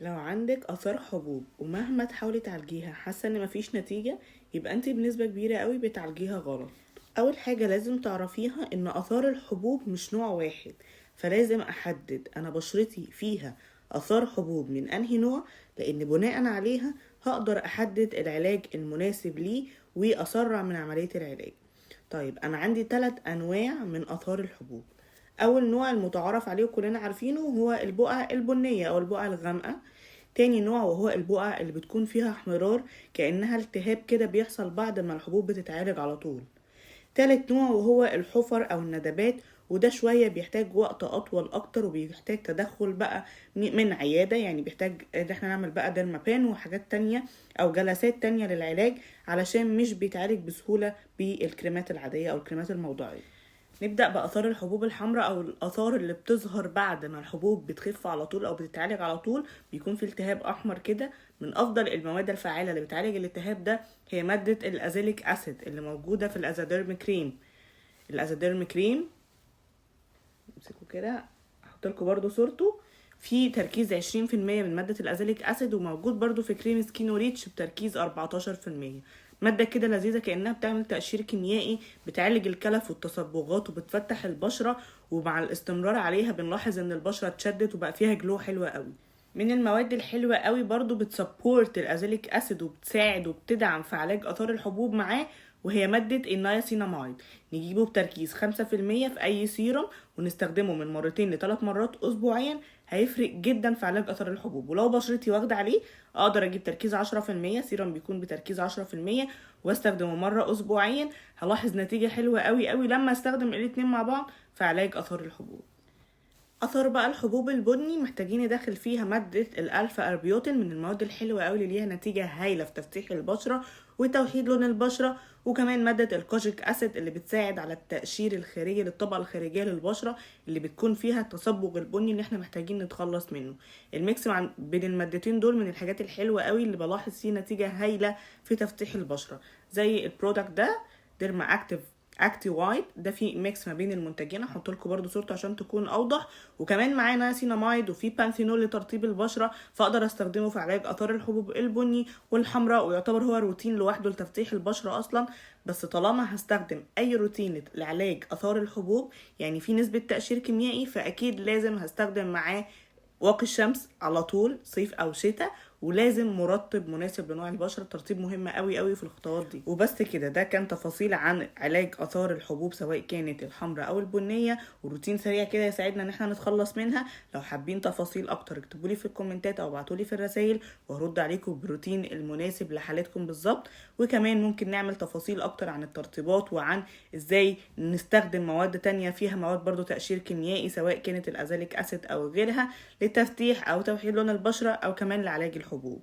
لو عندك اثار حبوب ومهما تحاولي تعالجيها حاسه ان مفيش نتيجه، يبقى انت بنسبه كبيره قوي بتعالجيها غلط. اول حاجه لازم تعرفيها ان اثار الحبوب مش نوع واحد، فلازم احدد انا بشرتي فيها اثار حبوب من انهي نوع، لان بناء عليها هقدر احدد العلاج المناسب ليه واسرع من عمليه العلاج. طيب انا عندي 3 انواع من اثار الحبوب. اول نوع المتعارف عليه وكلنا عارفينه هو البقع البنيه او البقع الغامقه. تاني نوع وهو البقع اللي بتكون فيها احمرار كأنها التهاب كده بيحصل بعد ما الحبوب بتتعالج على طول. تالت نوع وهو الحفر او الندبات، وده شوية بيحتاج وقت اطول اكتر وبيحتاج تدخل بقى من عيادة، يعني بيحتاج ان احنا نعمل بقى ديرمابان وحاجات تانية او جلسات تانية للعلاج، علشان مش بيتعالج بسهولة بالكريمات العادية او الكريمات الموضعية. نبدأ بآثار الحبوب الحمراء أو الآثار اللي بتظهر بعد ما الحبوب بتخف على طول أو بتتعالج على طول، بيكون في التهاب أحمر كده. من أفضل المواد الفعالة اللي بتعالج الالتهاب ده هي مادة الأزيليك أسيد اللي موجودة في الأزاديرم كريم. الأزاديرم كريم امسكوا كده، هحط لكم برضو صورته، في تركيز 20% من مادة الأزيليك أسيد، وموجود برضو في كريم سكين ريتش بتركيز 14%. مادة كده لذيذة كأنها بتعمل تقشير كيميائي، بتعالج الكلف والتصبغات وبتفتح البشرة، ومع الاستمرار عليها بنلاحظ ان البشرة اتشدت وبقى فيها جلو حلوة قوي. من المواد الحلوة قوي برضو بتسبورت الأزيليك أسيد وبتساعد وبتدعم في علاج آثار الحبوب معاه، وهي مادة النياسيناميد. نجيبه بتركيز 5% في أي سيرم ونستخدمه من 2 ل3 مرات أسبوعيا، هيفرق جدا في علاج أثر الحبوب. ولو بشرتي واخدة عليه أقدر أجيب تركيز 10%، سيرم بيكون بتركيز 10%، واستخدمه مرة أسبوعيا. هلاحظ نتيجة حلوة قوي قوي لما استخدم الاتنين مع بعض في علاج أثر الحبوب. اثر بقى الحبوب البني محتاجين ندخل فيها ماده الالفا اربيوتين، من المواد الحلوه قوي اللي ليها نتيجه هايله في تفتيح البشره وتوحيد لون البشره. وكمان ماده الكوجيك اسيد اللي بتساعد على التقشير الخارجي للطبقه الخارجيه للبشره اللي بتكون فيها التصبغ البني اللي احنا محتاجين نتخلص منه. الميكس بين المادتين دول من الحاجات الحلوه قوي اللي بلاحظ فيه نتيجه هايله في تفتيح البشره. زي البرودكت ده ديرما اكتي وايت، ده في ميكس ما بين المنتجين، هحط لكم برده صورته عشان تكون اوضح. وكمان معانا سينامايد وفي بانثينول لترطيب البشره، فاقدر استخدمه في علاج اثار الحبوب البني والحمراء، ويعتبر هو روتين لوحده لتفتيح البشره اصلا. بس طالما هستخدم اي روتين لعلاج اثار الحبوب يعني في نسبه تقشير كيميائي، فاكيد لازم هستخدم معاه واقي الشمس على طول صيف او شتاء، ولازم مرطب مناسب لنوع البشره. الترطيب مهم قوي قوي في الخطوات دي. وبس كده، ده كان تفاصيل عن علاج اثار الحبوب سواء كانت الحمراء او البنيه، وروتين سريع كده يساعدنا ان احنا نتخلص منها. لو حابين تفاصيل اكتر اكتبوا لي في الكومنتات او ابعتوا لي في الرسائل، وهرد عليكم بروتين المناسب لحالتكم بالظبط. وكمان ممكن نعمل تفاصيل اكتر عن الترطيبات وعن ازاي نستخدم مواد تانية فيها مواد برضو تقشير كيميائي سواء كانت الازاليك اسيد او غيرها لتفتيح او توحيد لون البشرة او كمان لعلاج الحبوب.